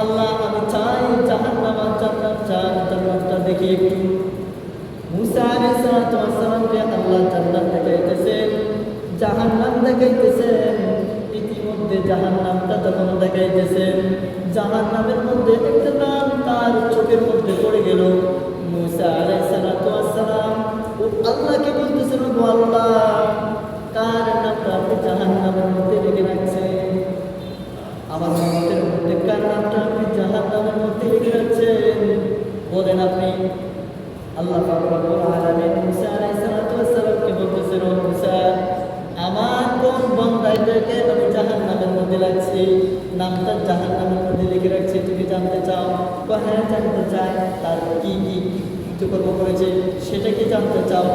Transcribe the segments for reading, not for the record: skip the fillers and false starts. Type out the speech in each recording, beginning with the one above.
আল্লাহ আমি চাই জাহান্নাম আর জান্নাত চাই, জান্নাতটা দেখি একটু। মুসা আলাইহিস সালাতু ওয়াস সালামকে আল্লাহ জান্নাত দেখাইতেছেন, জাহান্নাম দেখাইতেছেন। ইতিমধ্যে জাহান্নামটা যখন দেখাইতেছেন, জাহান্নামের মধ্যে একটা নাম তার চোখের মধ্যে পড়ে গেল। মুসা আলাইহিস সালাতু ওয়াস সালাম ও আল্লাহকে বলতেছেন, ও আল্লাহ, কার নামটা আপনি জাহান্নামের মধ্যে লিখে রাখছেন? আমার উম্মতের মধ্যে কার নামটা আপনি জাহান্নামের মধ্যে লিখে রাখছেন? বলেন আপনি। আল্লাহ পাক রব্বুল আলামিন মুসা আলাইহিস সালাতু ওয়াস সালামকে বলতেছেন, ও মুসা, আমার কোন বান্দাটাকে আমি জাহান্নামের মধ্যে রাখছি, নামটা জাহান্নামের মধ্যে লিখে রাখছি, তুমি জানতে চাও? হ্যাঁ জানতে চাই। তার কি কি কৃতকর্ম করেছে সেটা কি জানতে চাও?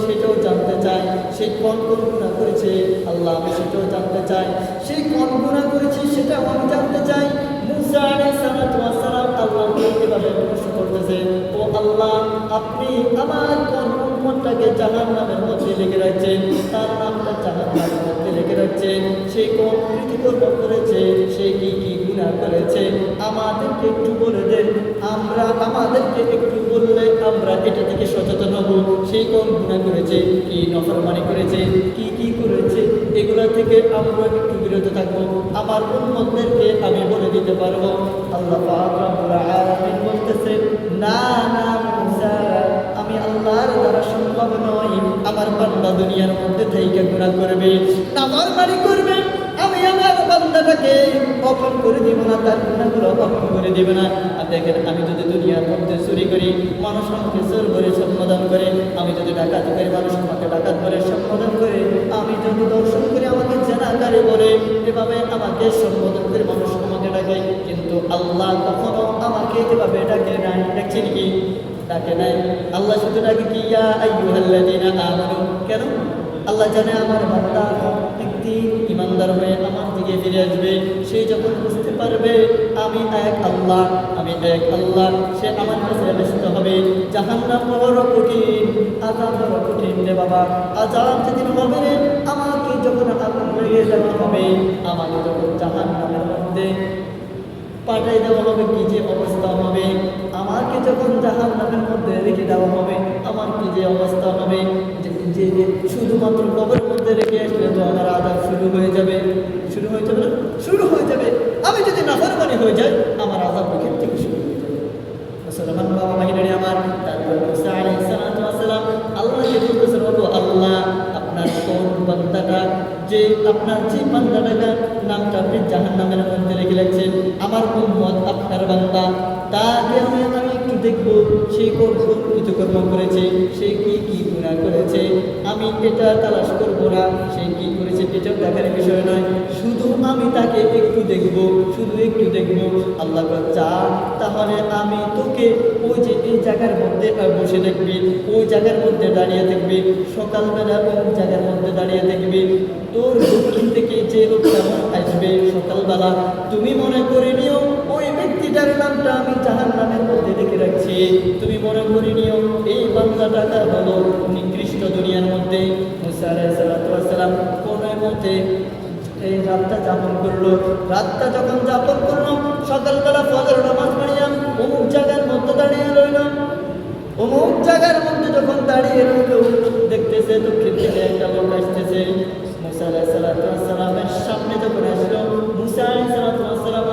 সেটাও জানতে চাই। সে কোন কোন গুনাহ করেছে আল্লাহ আমি সেটাও জানতে চাই। সেই কোন গুনাহ করেছে সেটাও আমি জানতে চাই। মুসা আলাইহিস সালাতু ওয়াস সালাম আল্লাহকে এভাবে প্রশ্ন করতেছে, ও আল্লাহ, আপনি আমার কোন উম্মতটাকে জাহান্নামের মধ্যে লিখে রাখছেন, তার নামটা জাহান্নামের মধ্যে লিখে রাখছেন, সে কোন কৃতকর্ম করেছে, সে কি কি গুনাহ করেছে আমাদেরকে একটু বলে দেন। আমাদেরকে একটু বললে আমরা এটা থেকে সচেতন হব। সেই কোন গুনাহ করেছে, কি নফরমানি করেছে, কি কি করেছে, এগুলা থেকে আমরা একটু বিরত থাকবো। আমার উম্মতদেরকে আমি বলে দিতে পারবো। আল্লাহ পাক রব্বুল আলামিন বলতেছে, না না মুসা, আমি আল্লাহর দ্বারা সম্ভব নয়। আমার বান্দা দুনিয়ার মধ্যে থেকে গুনাহ করবে, নাফরমানি করবে, আমি আমার বান্দাটাকে অপন করে দিব না, তার গুনাহগুলো অপন করে দিব না। আর দেখেন, আমি যদি দুনিয়ার মধ্যে চুরি করি, মানুষ আমাকে চোর বলে সম্বোধন করে, আমি যদি ডাকাতি করি, মানুষ আমাকে ডাকাত বলে সম্বোধন করে, আমি যদি দর্শন করি, আমাকে জেনাকারী বলে, এভাবে আমাকে সম্বোধন করে মানুষ আমাকে ডাকে। কিন্তু আল্লাহ কখনো আমাকে এভাবে ডাকে নাই। দেখছেন কি? ডাকে নাই। আল্লাহ শুধু ডাকে কি, ইয়া আইয়ুহাল্লাযীনা আমানু। কেন? আল্লাহ জানে আমার বান্দা একদিন ইমানদার হয়ে আমার দিকে ফিরে আসবে। সে যখন বুঝতে পারবে আমি এক আল্লাহ, আমি এক আল্লাহ, সে আমার কাছে আসতে হবে। জাহান্নাম বড় কঠিন, আযাব বড় কঠিন রে বাবা। আযাব যেদিন হবে রে, আমাকে যখন আগুন লেগে দেওয়া হবে, আমাকে যখন জাহান্নামের মধ্যে পাঠাই দেওয়া হবে, কি যে অবস্থা হবে। আমাকে যখন জাহান্নামের মধ্যে রেখে দেওয়া হবে, আমার কি যে অবস্থা হবে। যে শুধুমাত্র কবরের মধ্যে রেখে আসলে তো আমার আযাব শুরু হয়ে যাবে। শুরু হয়ে যাবে না? শুরু হয়ে যাবে। আমি যদি নাফরমানি হয়ে যাই, আমার আযাব এখান থেকে শুরু হয়ে যাবে। মুসলমান বাবা বাহিনী আমার, তারপর মুসা আলাইহিস সালাতু ওয়াস সালাম আল্লাহকে বলতেছেন, ও আল্লাহ, আপনার কোন বান্দাটা, যে আপনার যে বান্দাটার নামটা আপনি জাহান্নামের মধ্যে রেখে রাখছেন, আমার উম্মত আপনার বান্দা, তাকে আমি একটু দেখবো সে কোন কোন কৃতকর্ম করেছে, সে কি কি গুনাহ করেছে। আমি এটা তালাশ করবো না সে কি করেছে, এটাও দেখার বিষয় নয়, শুধু আমি তাকে একটু দেখবো, শুধু একটু দেখবো। আল্লাহ চা, তাহলে আমি তোকে ওই যে এই জায়গার মধ্যে বসে দেখবি, ওই জায়গার মধ্যে দাঁড়িয়ে দেখবি, সকালবেলা ওই জায়গার মধ্যে দাঁড়িয়ে দেখবি। তোর দক্ষিণ থেকে যে লোকটা আসবে সকালবেলা, তুমি মনে করে নিও ওই ব্যক্তিটার নামটা আমি জাহান্নামের মধ্যে রেখে রাখছি। তুমি মনে করে নিও এই বান্দাটা হলো নিকৃষ্ট দুনিয়ার মধ্যে। মুসা আলাইহিস সালাতু ওয়াস সালাম কোন মতে এই রাতটা যাপন করলো। রাতটা যখন যাপন করলো, সকালবেলা ফজর নামাজ পড়িয়া অমুক জায়গার মধ্যে দাঁড়িয়ে রইল। অমুক জায়গার মধ্যে যখন দাঁড়িয়ে রইল, দেখতেছে দক্ষিণ থেকে একটা লোক আসতেছে। মুসা আলাইহিস সালাতু ওয়াস সালামের সামনে যখন আসলো, মুসা আলাইহিস সালাতু ওয়াস সালাম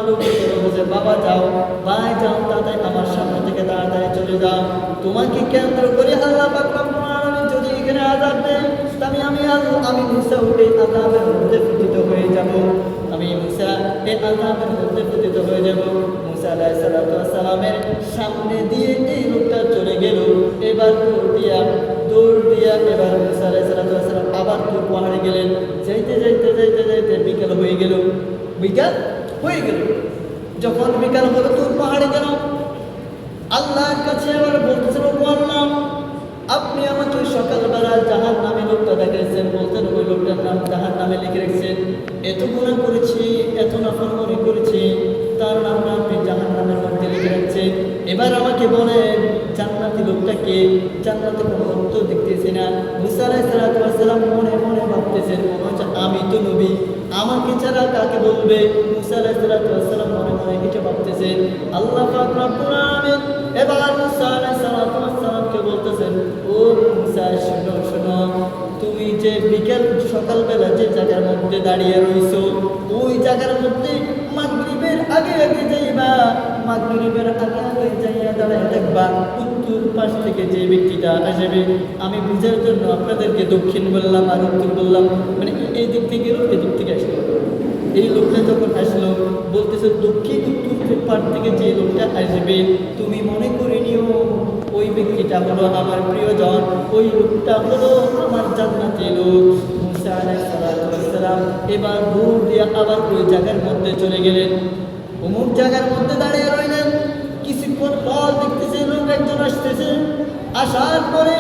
বলছে, বাবা যাও, ভাই যাও, তাড়াতাড়ি আমার সামনে থেকে তাড়াতাড়ি চলে যাও। তোমাকে কেন্দ্র করে আল্লাহ পাক রব্বুল আলামিন যদি এখানে আযাব দেয়, আমি মুসা এই আযাবের মধ্যে পতিত হয়ে যাব। আমি মুসা এই আযাবের মধ্যে পতিত হয়ে যাব। মুসা আলাইহিস সালাতু ওয়াস সালামের সামনে দিয়ে এই লোকটা চলে গেল। এবার দৌড় দিয়া এবার মুসা আলাইহিস সালাতু ওয়াস সালাম আবার তুর পাহাড়ে গেলেন। যাইতে যাইতে যাইতে যাইতে বিকেল হয়ে গেল। যখন বিকাল হলো, তুর পাহাড়ে গেল। আল্লাহর কাছে আবার বলতেছেন, আল্লাহ, আপনি আমাকে সকালবেলা জাহান্নামে লোকটা দেখাইছেন, বলতেন ওই লোকটার নাম জাহান্নামে লিখে রেখেছেন। এত গুনাহ করেছি, এত নাফরমানি করেছি, তার নামটা আপনি জাহান্নামের মধ্যে লিখে রাখছেন। এবার আমাকে বলেন, জান্নাতি লোকটাকে? জান্নাতে কোনো উত্তর দেখতেছি না। মুসা আলাইহিস সালাতু ওয়াস সালাম মনে মনে ভাবতেছেন, মনে হচ্ছে আমি তো নবী, আমাকে ছাড়া কাকে বলবে? মুসা আলাইহিস সালাতু ওয়াস সালাম মনে মনে এটা করতেছে। আল্লাহ পাক রব্বুল আলামিন এবার মুসা আলাইহিস সালামকে বলতেছেন, ও মুসা শোনো শোনো, তুমি যে বিকেল সকালবেলা যে জায়গার মধ্যে দাঁড়িয়ে রইছো, ওই জায়গার মধ্যে মাগরিবের আগে আগে যাইবা, মাগরিবের আগে আগে যাইয়া দাঁড়ায় দেখবা উত্তর পাশ থেকে যে ব্যক্তিটা আসবে। আমি বুঝার জন্য আপনাদেরকে দক্ষিণ বললাম আর উত্তর বললাম, মানে এই দিক থেকে এলো, এই দিক থেকে আসলো। এই লোকটা যখন আসলো বলতেছে দক্ষিণ উত্তর পাশ থেকে যে লোকটা আসবে তুমি মনে করে নিও ওই ব্যক্তিটা হলো আমার প্রিয়জন, ওই লোকটা হলো আমার জান্নাতি লোক। মুসা আলাইহিস সালাম এবার দৌড় দিয়ে আবার ওই জায়গার মধ্যে চলে গেলেন। অমুক জায়গার মধ্যে দাঁড়িয়ে রইলেন। কিছুক্ষণ পর দেখতেছে লোক একজন আসতেছে। আসার পরে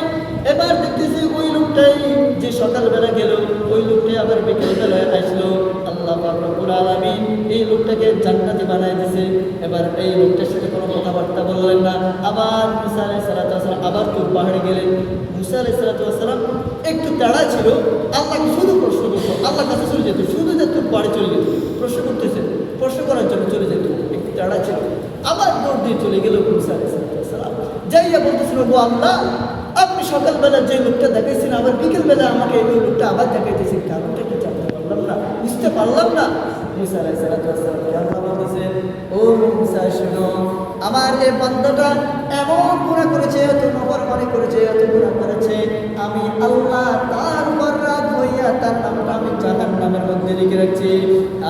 এবার দেখতেছে ওই লোকটাই যে সকালবেলা গেল, ওই লোকটাই আবার বিকেলবেলায় আসলো। আল্লাহ পাক রব্বুল আলামিন এই লোকটাকে জান্নাতি বানায় দিয়েছে। এবার এই লোকটার সাথে কোনো কথাবার্তা বললেন না। আবার মুসা আলাইহিস সালাম আবার তুর পাহাড়ে গেলেন। মুসা আলাইহিস সালাম একটু তাড়া ছিল, আল্লাহকে শুধু প্রশ্ন করতো, আল্লাহর কাছে চলে যেত, শুধু যে তুর পাহাড়ে চলে যেত, প্রশ্ন করতেছে, প্রশ্ন করার জন্য চলে যেত, একটু তাড়া ছিল। আবার দৌড় দিয়ে চলে গেল মুসা আলাইহিস সালাম। যাইয়া বলতেছিল, ও আল্লাহ, আপনি সকালবেলা যে লোকটা দেখাইছেন আবার বিকেলবেলা আমাকে এই লোকটা আবার দেখাইতেছেন, কারণটা কি জানতে পারলাম না, বুঝতে পারলাম না। মুসা আলাইহিস সালাম বলতেছেন, ও মুসা শোনো, আমার এই বান্দাটা এমন গুনাহ করেছে, এত নাফরমানি করেছে, এত গুনাহ করেছে, আমি আল্লাহ তার উপর রাগ হইয়া তার নামটা আমি জাহান্নামের মধ্যে লিখে রাখছি।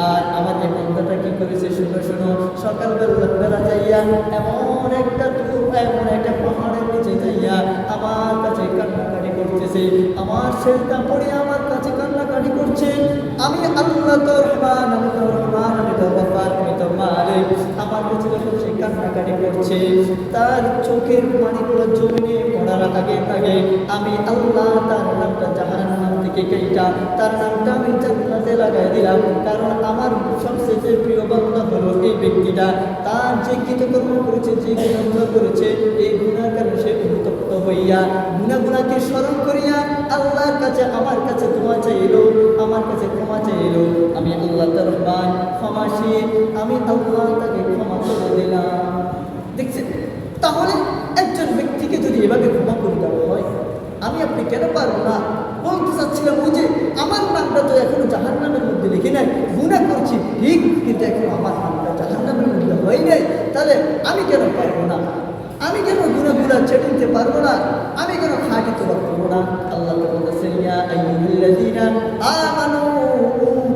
আর আমার এই বান্দাটা কি করেছে শোনো শোনো, সকালবেলা যাইয়া এমন একটা পাহাড়ের নিচে যাইয়া আমার কাছে কান্নাকাটি করতেছে, আমার সেটা পড়ে আমার কাছে কান্নাকাটি করছে। আমি আল্লাহ তো রহমান, আমি তো রহমান, আমি তো গফফার, আমি তো মালিক। আমার কাছে যখন সে কান্নাকাটি করছে, তার চোখের পানিগুলো জমিনে পড়ার আগে আগে আমি আল্লাহ তার নামটা জাহান্নাম থেকে কেইটা তার নামটা আমি জান্নাতে লাগাই দিলাম। কারণ আমার সবচেয়ে প্রিয় বান্দা হলো এই ব্যক্তিটা, তার যে কৃতকর্ম করেছে, যে গুনাহ করেছে, এই গুনার কারণে সে অনুতপ্ত হইয়া গুনাহকে স্মরণ করিয়া আল্লাহর কাছে আমার কাছে ক্ষমা চাইল, আমার কাছে ক্ষমা চাইল। আমি আল্লাহ তার রহমান, ক্ষমাশীল, আমি আল্লাহ তাকে ক্ষমা করে দিলাম। দেখছেন, তাহলে একজন ব্যক্তিকে যদি এভাবে ক্ষমা করে দেওয়া হয়, আমি আপনি কেন পারবো না? বলতে চাচ্ছিলাম ওই যে আমার নামটা তো এখনো জাহান্নামের মধ্যে লিখে নাই, গুনাহ করছি ঠিক, কিন্তু এখনো আমার নামটা জাহান্নামের মধ্যে হয় নাই। তাহলে আমি কেন পারবো না? আমি কেন গুনাহগুলো ছেড়ে দিতে পারবো না? আমি কেন খাঁটি তোবা করবো না? আল্লাহ তো বলেছেন, ইয়া আইয়ুহাল্লাযীনা আমানু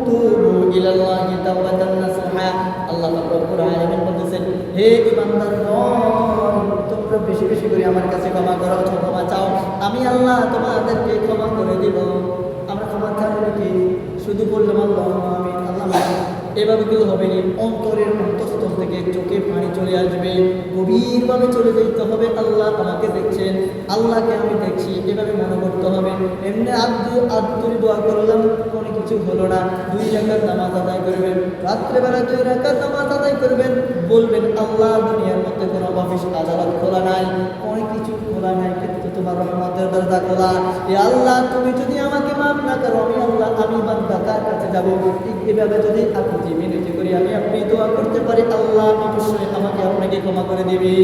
তুবু ইলাল্লাহি তাওবাতান নাসুহা। আল্লাহ রব্বুল আলামিন বলেছেন, হে ঈমানদারগণ, তোমরা বেশি বেশি করে আমার কাছে ক্ষমা করো, ক্ষমা চাও, আমি আল্লাহ তোমাদেরকে ক্ষমা করে দিব। আমরা ক্ষমা চাইব কি? শুধু বললাম আল্লাহ আমিন, আল্লাহ এভাবে কেউ হবে না। অন্তরের অন্তঃস্থল থেকে চোখে পানি চলে আসবে, গভীরভাবে চলে যেতে হবে। আল্লাহ আমাকে দেখছেন, আল্লাহকে আমি দেখছি, এভাবে মনে করতে হবে। এমনি আদুরি দোয়া করলাম, কোনো কিছু হলো না, 2 রাকাত নামাজ আদায় করবেন, রাত্রেবেলা 2 রাকাত নামাজ আদায় করবেন, বলবেন আল্লাহ দুনিয়ার মধ্যে কোনো অফিস আদালত খোলা নাই, কোনো কিছু খোলা নাই, কিন্তু তোমার রহমতের দরজা খোলা। এ আল্লাহ, তুমি যদি আমাকে মাফ না করো, আমি আল্লাহ আমি বান্দা কার কাছে যাবো? এভাবে যদি আপনি মিনতি করি, আমি আপনি দোয়া করতে পারি, আল্লাহ অবশ্যই আমাকে আপনাকে ক্ষমা করে দিবে।